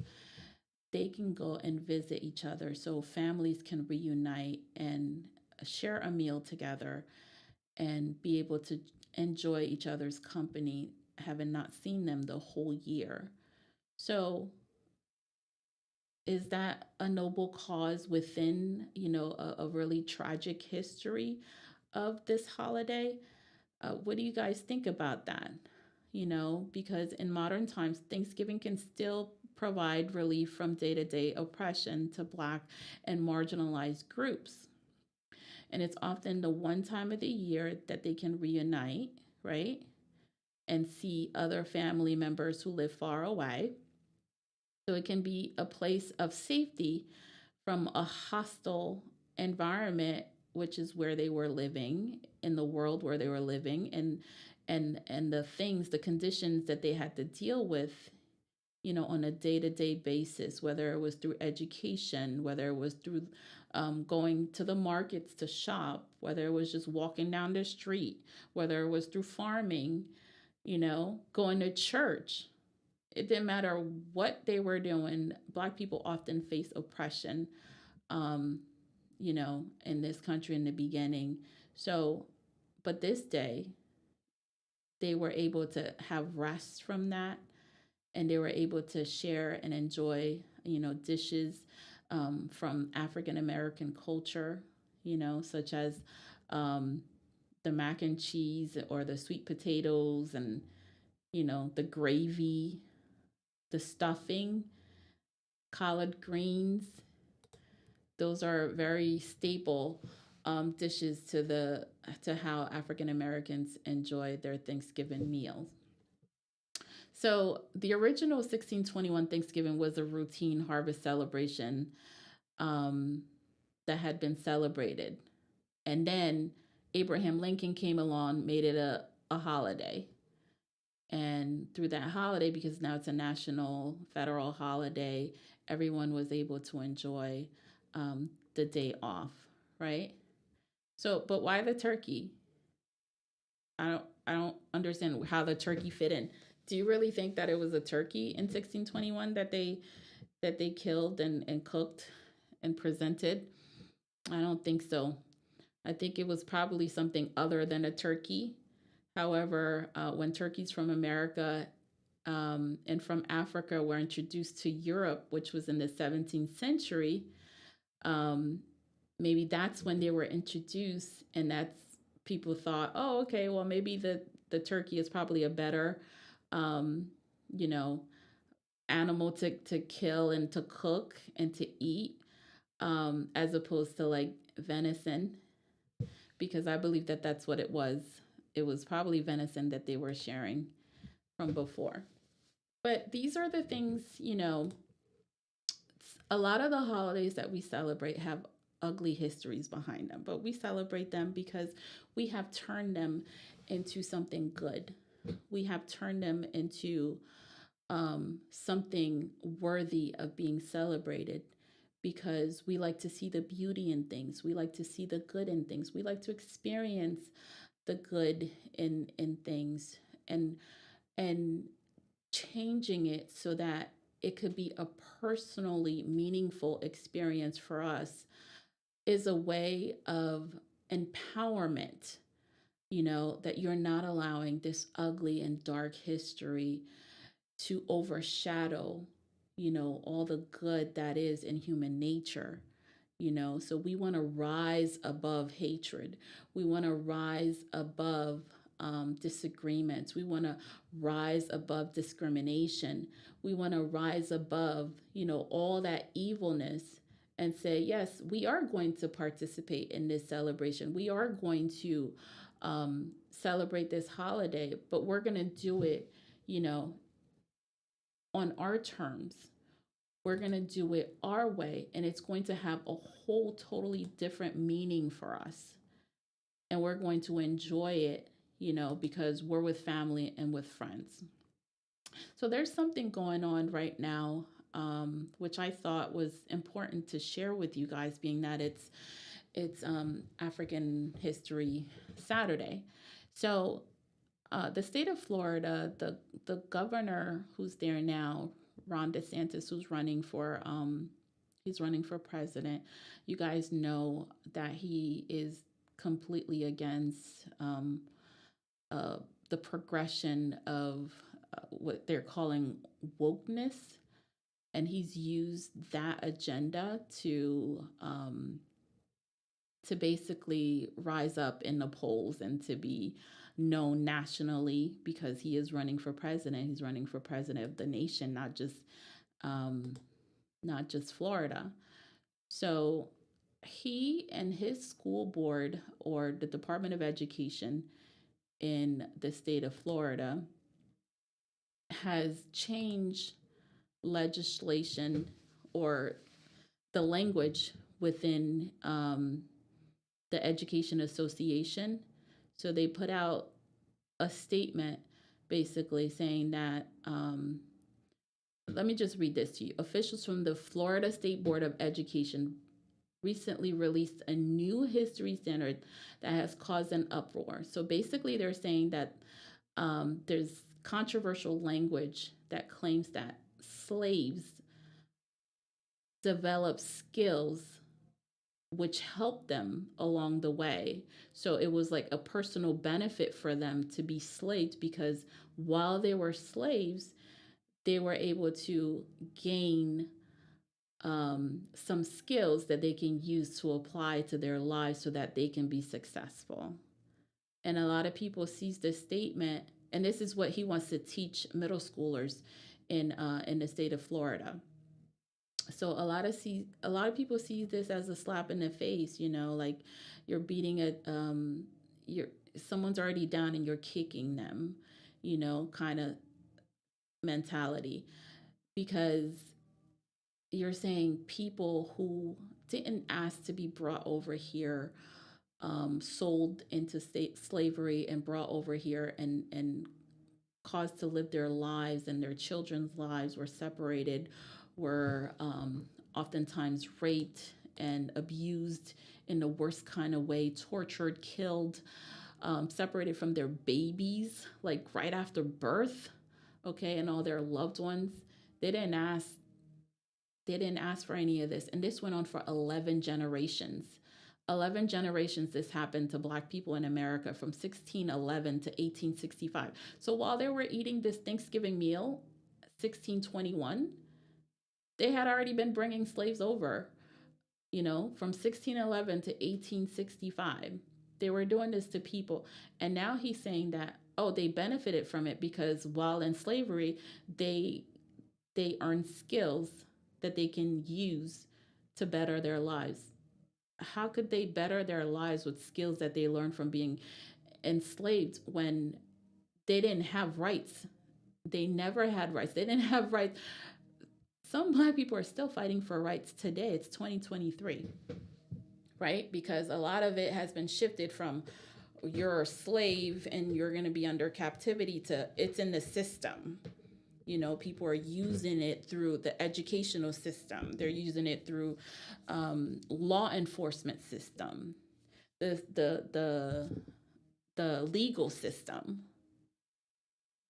S4: they can go and visit each other so families can reunite and share a meal together and be able to enjoy each other's company, having not seen them the whole year. So is that a noble cause within, a really tragic history of this holiday? What do you guys think about that? Because in modern times, Thanksgiving can still provide relief from day-to-day oppression to Black and marginalized groups. And it's often the one time of the year that they can reunite, right? And see other family members who live far away. So it can be a place of safety from a hostile environment, which is where they were living, in the world where they were living, and the conditions that they had to deal with, on a day-to-day basis, whether it was through education, whether it was through going to the markets to shop, whether it was just walking down the street, whether it was through farming, going to church. It didn't matter what they were doing. Black people often face oppression, in this country in the beginning. So, but this day, they were able to have rest from that, and they were able to share and enjoy, dishes from African American culture, such as the mac and cheese or the sweet potatoes and, the gravy, the stuffing, collard greens. Those are very staple dishes to how African Americans enjoy their Thanksgiving meals. So the original 1621 Thanksgiving was a routine harvest celebration that had been celebrated. And then Abraham Lincoln came along, made it a holiday. And through that holiday, because now it's a national federal holiday, everyone was able to enjoy the day off, right? So, but why the turkey? I don't understand how the turkey fit in. Do you really think that it was a turkey in 1621 that they killed and cooked and presented? I don't think so. I think it was probably something other than a turkey. However, when turkeys from America and from Africa were introduced to Europe, which was in the 17th century, maybe that's when they were introduced, and that's people thought, oh, okay, well, maybe the turkey is probably a better, animal to kill and to cook and to eat, as opposed to like venison, because I believe that that's what it was. It was probably venison that they were sharing from before. But these are the things, a lot of the holidays that we celebrate have ugly histories behind them, but we celebrate them because we have turned them into something good. We have turned them into something worthy of being celebrated, because we like to see the beauty in things. We like to see the good in things. We like to experience the good in things, and changing it so that it could be a personally meaningful experience for us is a way of empowerment, that you're not allowing this ugly and dark history to overshadow, all the good that is in human nature. So we want to rise above hatred. We want to rise above disagreements. We want to rise above discrimination. We want to rise above, all that evilness, and say, yes, we are going to participate in this celebration. We are going to celebrate this holiday, but we're going to do it, on our terms. We're going to do it our way, and it's going to have a whole totally different meaning for us. And we're going to enjoy it, because we're with family and with friends. So there's something going on right now, which I thought was important to share with you guys, being that it's African History Saturday. So the state of Florida, the governor who's there now, Ron DeSantis, who's running for president. You guys know that he is completely against the progression of what they're calling wokeness, and he's used that agenda to basically rise up in the polls and to be known nationally, because he is running for president. He's running for president of the nation, not just Florida. So he and his school board, or the Department of Education in the state of Florida, has changed legislation or the language within the Education Association. So they put out a statement basically saying that, let me just read this to you. Officials from the Florida State Board of Education recently released a new history standard that has caused an uproar. So basically they're saying that there's controversial language that claims that slaves develop skills which helped them along the way. So it was like a personal benefit for them to be slaves, because while they were slaves, they were able to gain some skills that they can use to apply to their lives so that they can be successful. And a lot of people sees this statement, and this is what he wants to teach middle schoolers in the state of Florida. So a lot of people see this as a slap in the face, like you're beating someone's already down and you're kicking them, kind of mentality, because you're saying people who didn't ask to be brought over here, sold into slavery and brought over here and caused to live their lives, and their children's lives were separated, were oftentimes raped and abused in the worst kind of way, tortured, killed, separated from their babies, like right after birth, okay, and all their loved ones. They didn't ask for any of this. And this went on for 11 generations. 11 generations this happened to Black people in America from 1611 to 1865. So while they were eating this Thanksgiving meal, 1621, they had already been bringing slaves over, from 1611 to 1865. They were doing this to people. And now he's saying that, they benefited from it because while in slavery, they earned skills that they can use to better their lives. How could they better their lives with skills that they learned from being enslaved when they didn't have rights? They never had rights. They didn't have rights. Some Black people are still fighting for rights today. It's 2023, right? Because a lot of it has been shifted from you're a slave and you're going to be under captivity to it's in the system. People are using it through the educational system. They're using it through law enforcement system, the legal system,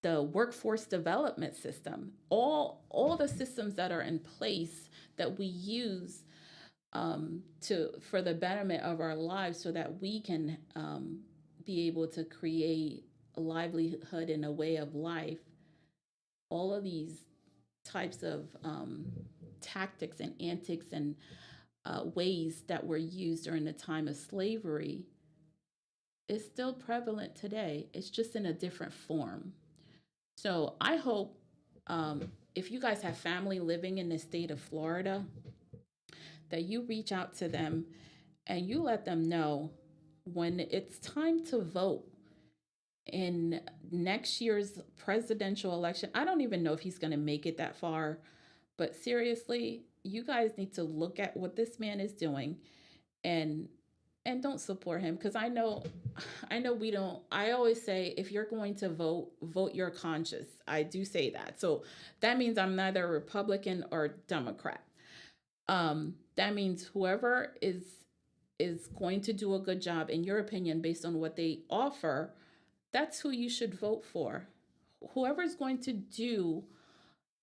S4: the workforce development system, all the systems that are in place that we use for the betterment of our lives so that we can be able to create a livelihood and a way of life. All of these types of tactics and antics and ways that were used during the time of slavery is still prevalent today. It's just in a different form. So I hope if you guys have family living in the state of Florida, that you reach out to them and you let them know when it's time to vote in next year's presidential election. I don't even know if he's going to make it that far, but seriously, you guys need to look at what this man is doing and don't support him, because I know we don't. I always say, if you're going to vote your conscience. I do say that. So that means I'm neither Republican or Democrat. That means whoever is going to do a good job, in your opinion, based on what they offer, that's who you should vote for. Whoever's going to do,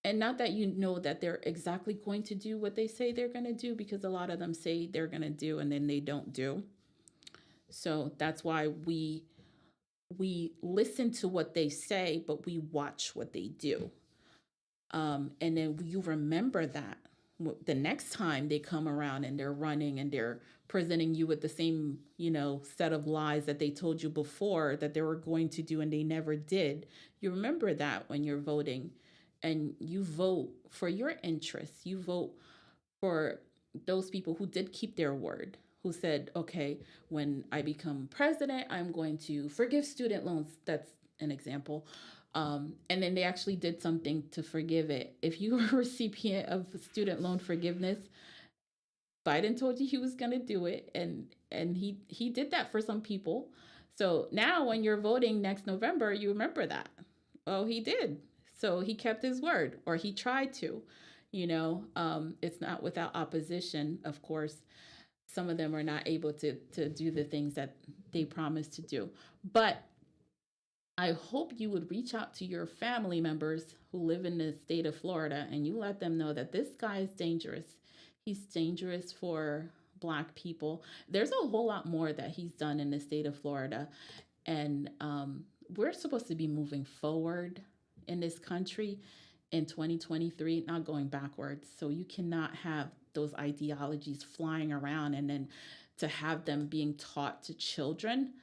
S4: and not that you know that they're exactly going to do what they say they're going to do, because a lot of them say they're going to do and then they don't do. So that's why we listen to what they say, but we watch what they do. And then you remember that the next time they come around and they're running and they're presenting you with the same, set of lies that they told you before that they were going to do and they never did. You remember that when you're voting, and you vote for your interests. You vote for those people who did keep their word, who said, okay, when I become president, I'm going to forgive student loans. That's an example. And then they actually did something to forgive it. If you were a recipient of student loan forgiveness, Biden told you he was going to do it, and he did that for some people. So now when you're voting next November, you remember that. Oh, he did. So he kept his word, or he tried to. It's not without opposition, of course. Some of them are not able to do the things that they promised to do. But I hope you would reach out to your family members who live in the state of Florida, and you let them know that this guy is dangerous. He's dangerous for Black people. There's a whole lot more that he's done in the state of Florida. And we're supposed to be moving forward in this country in 2023, not going backwards. So you cannot have those ideologies flying around and then to have them being taught to children.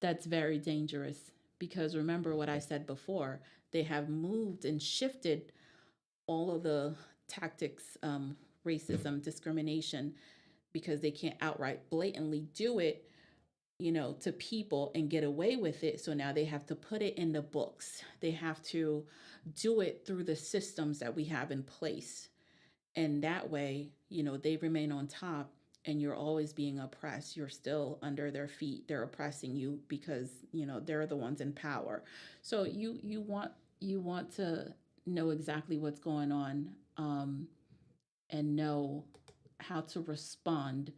S4: That's very dangerous, because remember what I said before, they have moved and shifted all of the tactics, racism, discrimination, because they can't outright blatantly do it, to people and get away with it. So now they have to put it in the books. They have to do it through the systems that we have in place. And that way, they remain on top, and you're always being oppressed. You're still under their feet. They're oppressing you because, they're the ones in power. So you want to know exactly what's going on, and know how to respond,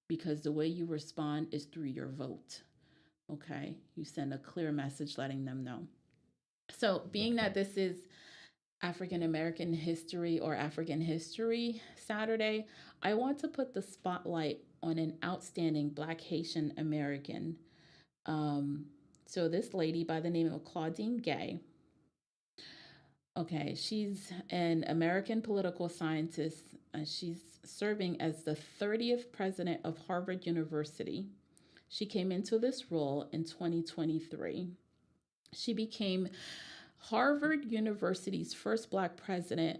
S4: because the way you respond is through your vote. Okay? You send a clear message letting them know. So being that this is African American History or African History Saturday, I want to put the spotlight on an outstanding Black Haitian American. So this lady by the name of Claudine Gay. Okay, she's an American political scientist. She's serving as the 30th president of Harvard University. She came into this role in 2023. She became Harvard University's first Black president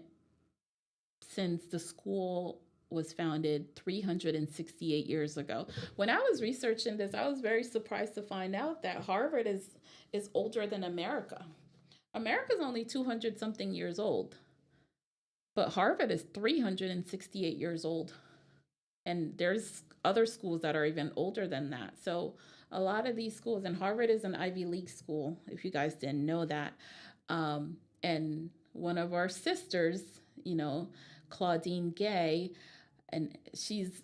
S4: since the school was founded 368 years ago. When I was researching this, I was very surprised to find out that Harvard is older than America. America's only 200 something years old, but Harvard is 368 years old. And there's other schools that are even older than that. So a lot of these schools, and Harvard is an Ivy League school, if you guys didn't know that. And one of our sisters, Claudine Gay, and she's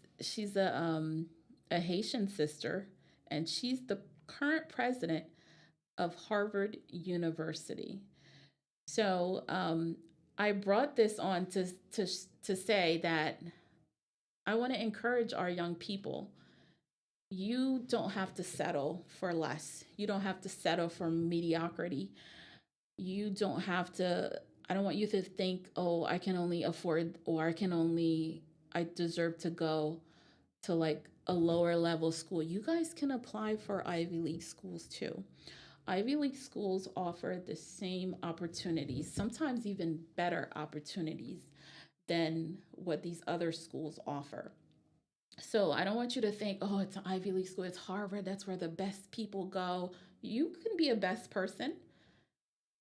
S4: a Haitian sister, and she's the current president of Harvard University. So I brought this on to say that I want to encourage our young people. You don't have to settle for less. You don't have to settle for mediocrity. You don't have to, I don't want you to think, oh, I can only afford, or I deserve to go to like a lower level school. You guys can apply for Ivy League schools too. Ivy League schools offer the same opportunities, sometimes even better opportunities than what these other schools offer. So I don't want you to think, oh, it's an Ivy League school, it's Harvard, that's where the best people go. You can be a best person.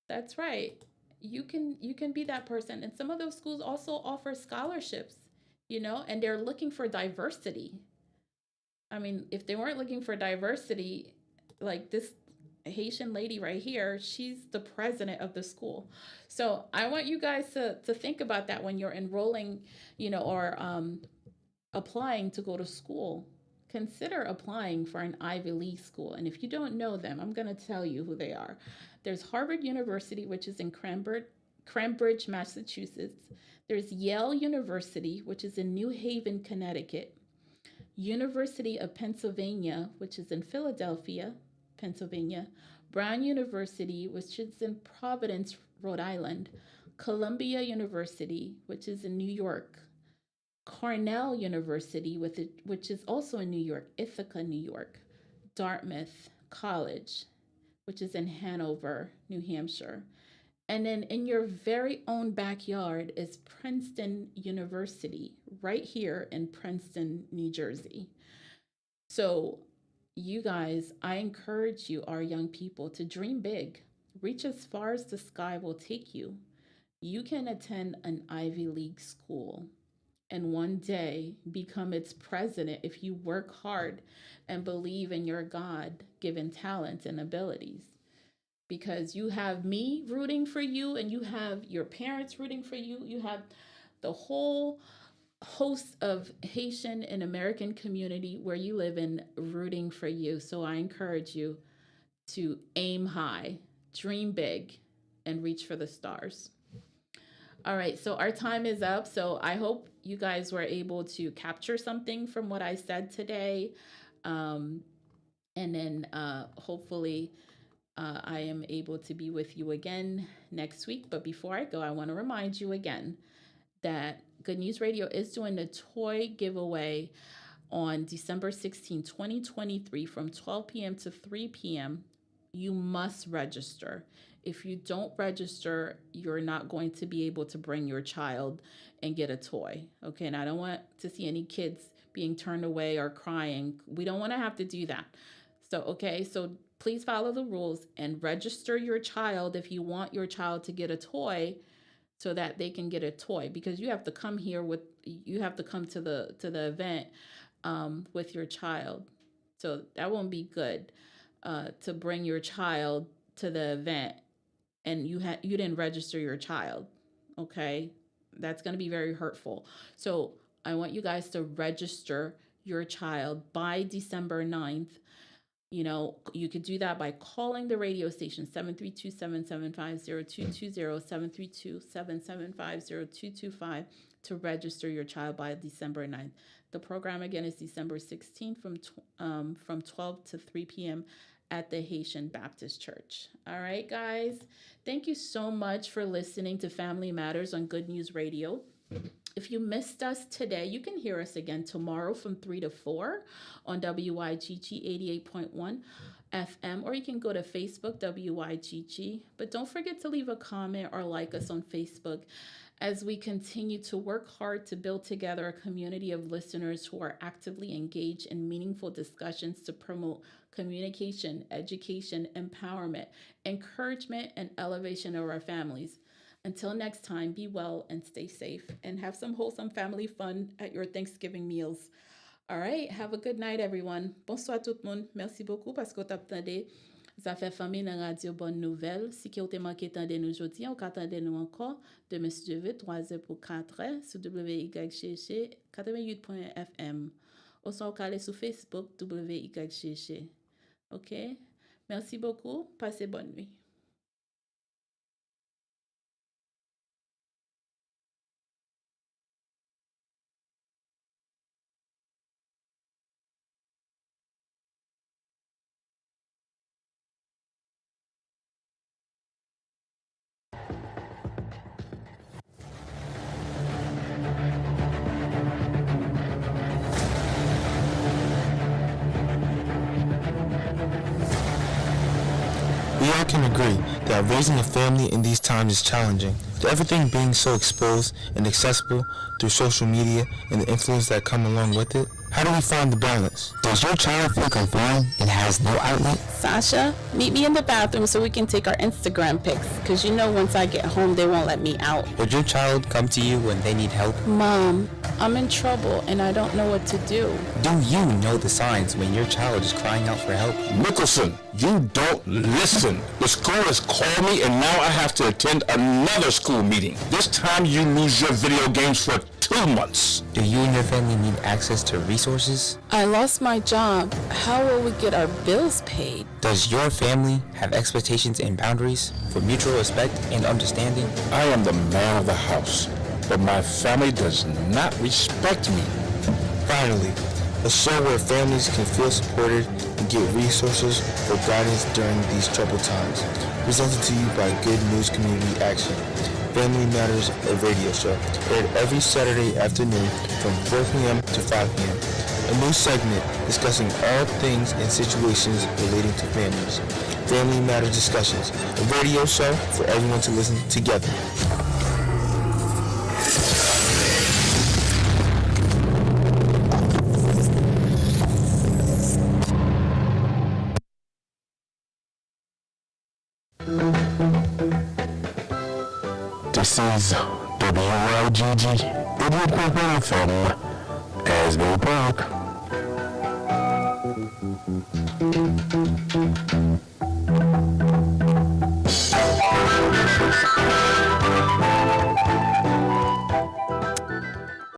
S4: That's right. You can be that person. And some of those schools also offer scholarships, and they're looking for diversity. I mean, if they weren't looking for diversity, like this Haitian lady right here, she's the president of the school. So I want you guys to think about that when you're enrolling, or applying to go to school. Consider applying for an Ivy League school. And if you don't know them, I'm going to tell you who they are. There's Harvard University, which is in Cambridge, Massachusetts. There's Yale University, which is in New Haven, Connecticut. University of Pennsylvania, which is in Philadelphia, Pennsylvania. Brown University, which is in Providence, Rhode Island. Columbia University, which is in New York. Cornell University, which is also in New York, Ithaca, New York. Dartmouth College, which is in Hanover, New Hampshire. And then in your very own backyard is Princeton University, right here in Princeton, New Jersey. So you guys, I encourage you, our young people, to dream big. Reach as far as the sky will take you. You can attend an Ivy League school and one day become its president if you work hard and believe in your God-given talents and abilities. Because you have me rooting for you, and you have your parents rooting for you. You have the whole host of Haitian and American community where you live in rooting for you. So I encourage you to aim high, dream big, and reach for the stars. All right, so our time is up. So I hope you guys were able to capture something from what I said today. And then hopefully I am able to be with you again next week. But before I go, I want to remind you again that Good News Radio is doing a toy giveaway on December 16, 2023 from 12 p.m. to 3 p.m. You must register. If you don't register, you're not going to be able to bring your child and get a toy. Okay, and I don't want to see any kids being turned away or crying. We don't want to have to do that. So please follow the rules and register your child if you want your child to get a toy so that they can get a toy, because you have to come to the event with your child. So that won't be good to bring your child to the event and you didn't register your child. Okay, that's going to be very hurtful. So I want you guys to register your child by December 9th. You know, you could do that by calling the radio station 732-775-0220, 732-775-0225 to register your child by December 9th. The program again is December 16th from 12 to 3 p.m. at the Haitian Baptist Church. All right, guys. Thank you so much for listening to Family Matters on Good News Radio. If you missed us today, you can hear us again tomorrow from 3 to 4 on WYGG 88.1 FM, or you can go to Facebook, WYGG. But don't forget to leave a comment or like us on Facebook as we continue to work hard to build together a community of listeners who are actively engaged in meaningful discussions to promote communication, education, empowerment, encouragement, and elevation of our families. Until next time, be well and stay safe and have some wholesome family fun at your Thanksgiving meals. All right, have a good night, everyone. Bonsoir tout le monde. Merci beaucoup parce que vous attendez Zafè Famille dans Radio Bonne Nouvelle. Si vous avez manqué tande nous aujourd'hui, vous attendez nous encore demain si Dieu veut 3h pour 4h sur WYGG 88.1 FM. Ou soit vous allez sur Facebook WYGG. OK? Merci beaucoup. Passez bonne nuit.
S2: We all can agree that raising a family in these times is challenging. With everything being so exposed and accessible through social media and the influence that come along with it, how do we find the balance?
S3: Does your child feel confined and has no outlet?
S4: Sasha, meet me in the bathroom so we can take our Instagram pics, because you know once I get home they won't let me out.
S5: Would your child come to you when they need help?
S4: Mom, I'm in trouble and I don't know what to do.
S5: Do you know the signs when your child is crying out for help?
S1: Nicholson, you don't listen. The school has called me and now I have to attend another school meeting. This time you lose your video games for 2 months.
S5: Do you and your family need access to resources?
S4: I lost my job. How will we get our bills paid?
S5: Does your family have expectations and boundaries for mutual respect and understanding?
S1: I am the man of the house, but my family does not respect me.
S2: Finally, a show where families can feel supported and get resources for guidance during these troubled times. Presented to you by Good News Community Action. Family Matters, a radio show, aired every Saturday afternoon from 4 p.m. to 5 p.m. A new segment discussing all things and situations relating to families. Family Matters Discussions, a radio show for everyone to listen together.
S1: This is WYGG 88.1 FM, Asbury Park.